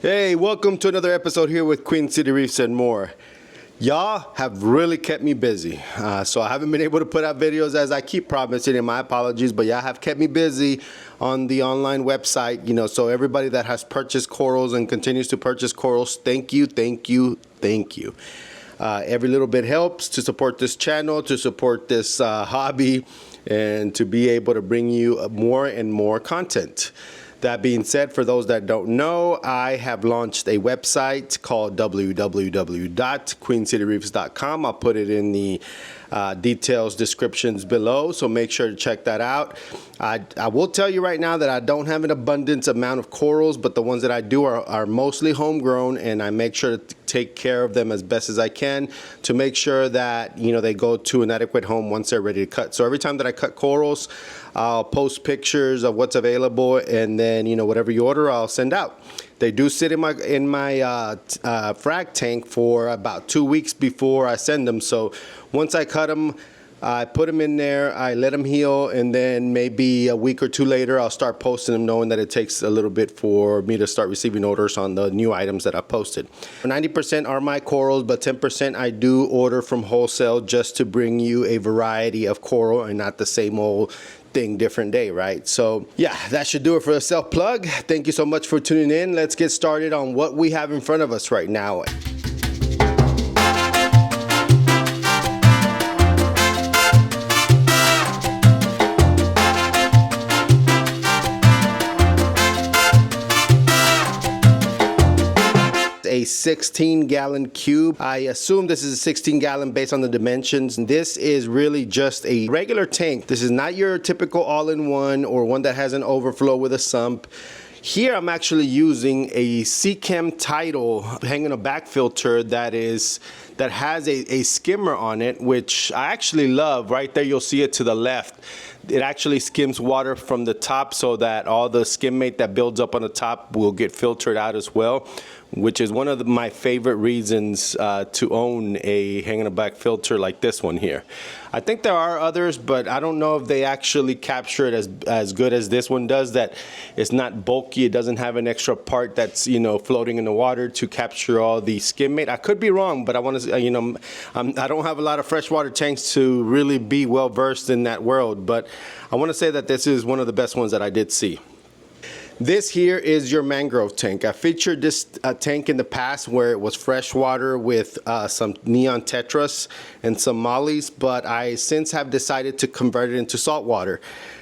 Hey, welcome to another episode here with Queen City Reefs and more. Y'all have really kept me busy, so I haven't been able to put out videos as I keep promising, and my apologies, but y'all have kept me busy on the online website, so everybody that has purchased corals and continues to purchase corals, thank you. Every little bit helps to support this channel, to support this hobby, and to be able to bring you more and more content. That being said, for those that don't know, I have launched a website called www.queencityreefs.com. I'll put it in the details descriptions below, so make sure to check that out. I will tell you right now that I don't have an abundance amount of corals, but the ones that I do are mostly homegrown, and I make sure to take care of them as best as I can to make sure that they go to an adequate home once they're ready to cut. So every time that I cut corals, I'll post pictures of what's available, and then whatever you order, I'll send out. They do sit in my frag tank for about 2 weeks before I send them. So once I cut them, I put them in there, I let them heal, and then maybe a week or two later, I'll start posting them, knowing that it takes a little bit for me to start receiving orders on the new items that I posted. 90% are my corals, but 10% I do order from wholesale just to bring you a variety of coral and not the same old thing, different day, right? So yeah, that should do it for the self plug. Thank you so much for tuning in. Let's get started on what we have in front of us right now. A 16-gallon cube. I assume this is a 16-gallon based on the dimensions. This is really just a regular tank. This is not your typical all-in-one or one that has an overflow with a sump. Here I'm actually using a Seachem Tidal hanging a back filter that has a skimmer on it, which I actually love. Right there you'll see it to the left. It actually skims water from the top so that all the skimmate that builds up on the top will get filtered out as well, which is one of my favorite reasons to own a hanging a back filter like this one here. I think there are others, but I don't know if they actually capture it as good as this one does. That it's not bulky, it doesn't have an extra part that's floating in the water to capture all the skimmate. I could be wrong, but I want to I don't have a lot of freshwater tanks to really be well versed in that world, but I want to say that this is one of the best ones that I did see. This here is your mangrove tank. I featured this tank in the past where it was freshwater with some neon tetras and some mollies, but I since have decided to convert it into saltwater.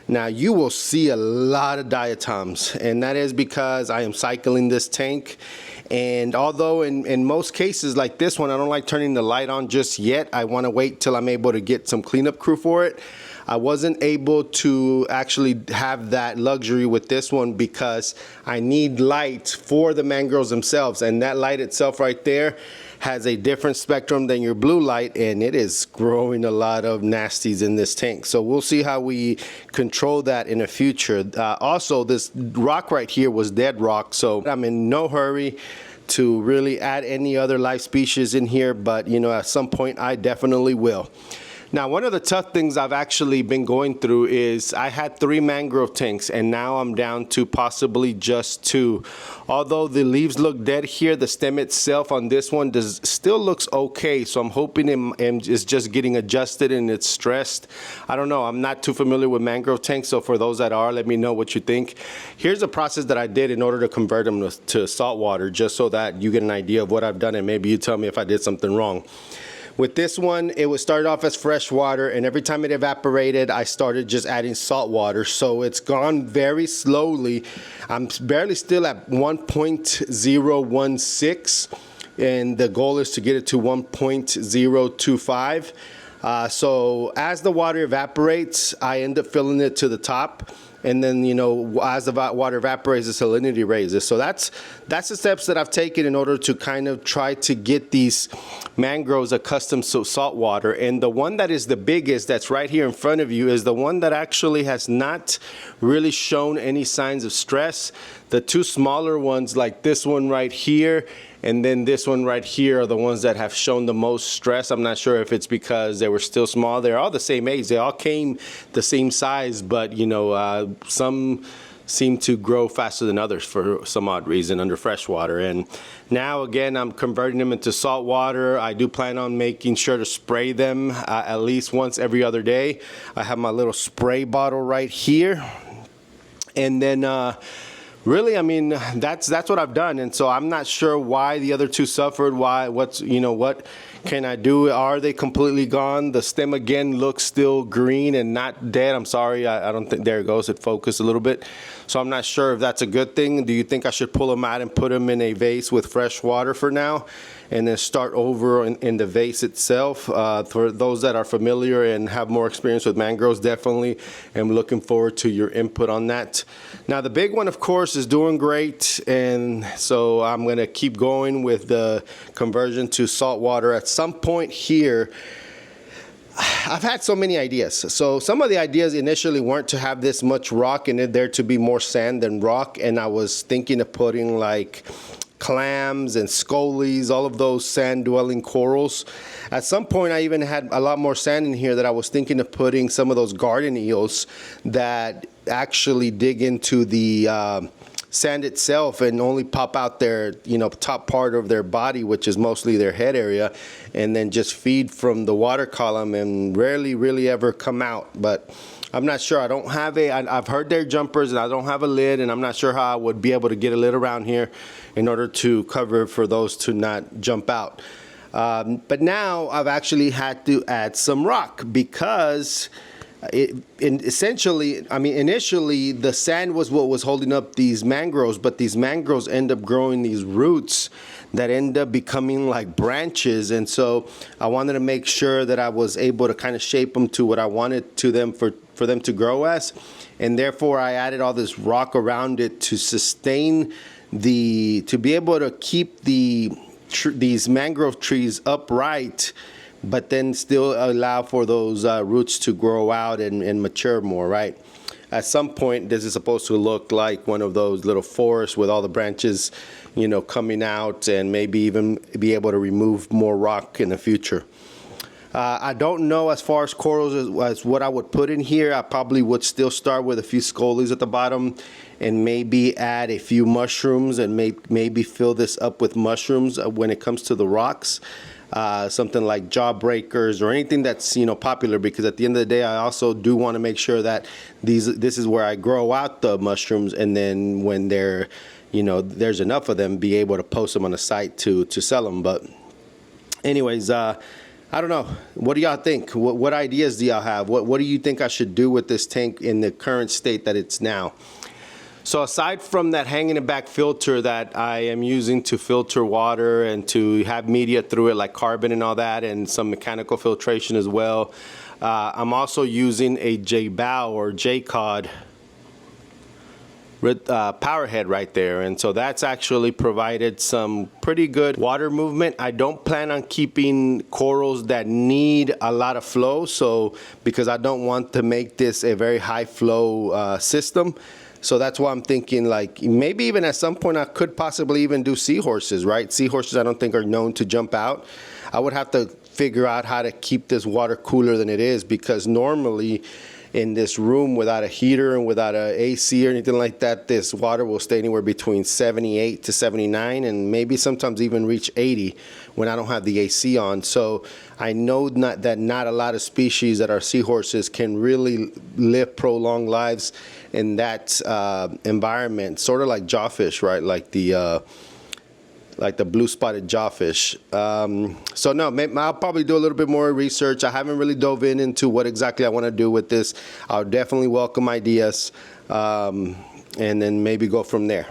Now you will see a lot of diatoms, and that is because I am cycling this tank. And although in most cases like this one, I don't like turning the light on just yet, I want to wait till I'm able to get some cleanup crew for it. I wasn't able to actually have that luxury with this one because I need light for the mangroves themselves, and that light itself right there has a different spectrum than your blue light, and it is growing a lot of nasties in this tank. So we'll see how we control that in the future. Also, this rock right here was dead rock, so I'm in no hurry to really add any other life species in here, but at some point I definitely will. Now, one of the tough things I've actually been going through is I had 3 mangrove tanks, and now I'm down to possibly just 2. Although the leaves look dead here, the stem itself on this one still looks okay, so I'm hoping it's just getting adjusted and it's stressed. I don't know, I'm not too familiar with mangrove tanks, so for those that are, let me know what you think. Here's a process that I did in order to convert them to saltwater, just so that you get an idea of what I've done, and maybe you tell me if I did something wrong. With this one, it was started off as fresh water, and every time it evaporated, I started just adding salt water. So it's gone very slowly. I'm barely still at 1.016, and the goal is to get it to 1.025. So as the water evaporates, I end up filling it to the top. And then, as the water evaporates, the salinity raises. So that's the steps that I've taken in order to kind of try to get these mangroves accustomed to salt water. And the one that is the biggest, that's right here in front of you, is the one that actually has not really shown any signs of stress. The 2 smaller ones, like this one right here and then this one right here, are the ones that have shown the most stress. I'm not sure if it's because they were still small. They're all the same age. They all came the same size, but some seem to grow faster than others for some odd reason under freshwater. And now again, I'm converting them into saltwater. I do plan on making sure to spray them at least once every other day. I have my little spray bottle right here. And then really, I mean, that's what I've done. And so I'm not sure why the other two suffered. What can I do? Are they completely gone? The stem again looks still green and not dead. I'm sorry, I don't think, there it goes, it focused a little bit. So I'm not sure if that's a good thing. Do you think I should pull them out and put them in a vase with fresh water for now, and then start over in the vase itself? For those that are familiar and have more experience with mangroves, definitely am looking forward to your input on that. Now the big one, of course, is doing great, and so I'm going to keep going with the conversion to saltwater. At some point here, I've had so many ideas. So some of the ideas initially weren't to have this much rock in it, there to be more sand than rock, and I was thinking of putting like clams and scolies, all of those sand-dwelling corals. At some point, I even had a lot more sand in here that I was thinking of putting some of those garden eels that actually dig into the sand itself and only pop out their, top part of their body, which is mostly their head area, and then just feed from the water column and rarely really ever come out. But I'm not sure. I don't have I've heard they're jumpers, and I don't have a lid, and I'm not sure how I would be able to get a lid around here in order to cover for those to not jump out. But now I've actually had to add some rock because initially the sand was what was holding up these mangroves, but these mangroves end up growing these roots that end up becoming like branches. And so I wanted to make sure that I was able to kind of shape them to what I wanted to them for them to grow as. And therefore I added all this rock around it to sustain to be able to keep these mangrove trees upright, but then still allow for those roots to grow out and mature more, right? At some point, this is supposed to look like one of those little forests with all the branches, coming out, and maybe even be able to remove more rock in the future. I don't know as far as corals as what I would put in here. I probably would still start with a few scolies at the bottom and maybe add a few mushrooms and maybe fill this up with mushrooms when it comes to the rocks. Something like jawbreakers or anything that's popular, because at the end of the day I also do want to make sure that this is where I grow out the mushrooms, and then when there's enough of them, be able to post them on the site to sell them. But anyways, I don't know. What do y'all think? What ideas do y'all have? What do you think I should do with this tank in the current state that it's now? So aside from that hanging it back filter that I am using to filter water and to have media through it like carbon and all that, and some mechanical filtration as well, I'm also using a J-Bow or J-Cod power head right there, and so that's actually provided some pretty good water movement. I don't plan on keeping corals that need a lot of flow, so because I don't want to make this a very high flow system. So that's why I'm thinking like maybe even at some point I could possibly even do seahorses, right? Seahorses I don't think are known to jump out. I would have to figure out how to keep this water cooler than it is, because normally in this room without a heater and without a AC or anything like that, this water will stay anywhere between 78 to 79 and maybe sometimes even reach 80 when I don't have the AC on. So I know that not a lot of species that are seahorses can really live prolonged lives in that environment, sort of like jawfish, right? Like the blue-spotted jawfish. So no, I'll probably do a little bit more research. I haven't really dove into what exactly I want to do with this. I'll definitely welcome ideas, and then maybe go from there.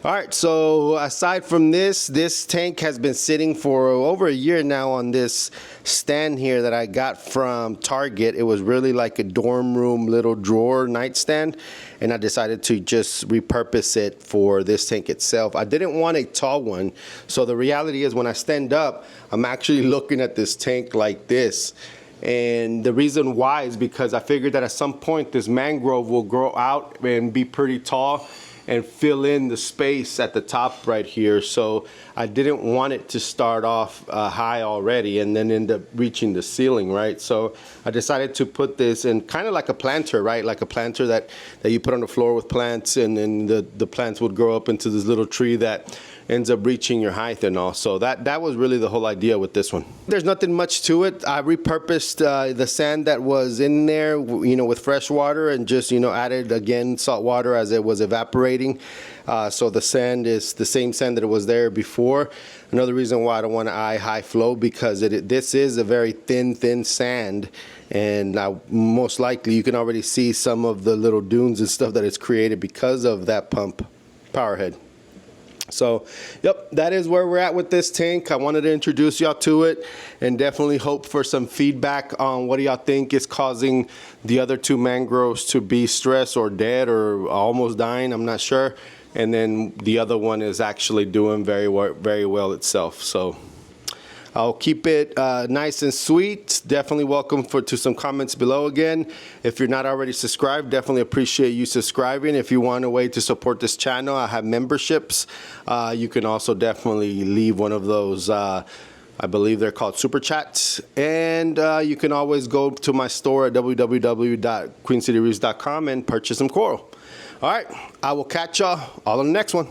All right, so aside from this tank has been sitting for over a year now on this stand here that I got from Target. It was really like a dorm room little drawer nightstand, and I decided to just repurpose it for this tank itself. I didn't want a tall one, so the reality is when I stand up, I'm actually looking at this tank like this. And the reason why is because I figured that at some point this mangrove will grow out and be pretty tall, and fill in the space at the top right here. So I didn't want it to start off high already and then end up reaching the ceiling, right? So I decided to put this in kind of like a planter, right? Like a planter that you put on the floor with plants, and then the plants would grow up into this little tree that ends up reaching your height and all. So that was really the whole idea with this one. There's nothing much to it. I repurposed the sand that was in there, with fresh water, and just, added again salt water as it was evaporating. So the sand is the same sand that it was there before. Another reason why I don't want to eye high flow, because this is a very thin sand, and now most likely you can already see some of the little dunes and stuff that it's created because of that pump power head. So, yep, that is where we're at with this tank. I wanted to introduce y'all to it and definitely hope for some feedback on what do y'all think is causing the other two mangroves to be stressed or dead or almost dying. I'm not sure. And then the other one is actually doing very well itself. So I'll keep it nice and sweet. Definitely welcome to some comments below again. If you're not already subscribed, definitely appreciate you subscribing. If you want a way to support this channel, I have memberships. You can also definitely leave one of those, I believe they're called super chats. And you can always go to my store at www.queencityreefs.com and purchase some coral. All right, I will catch y'all all on the next one.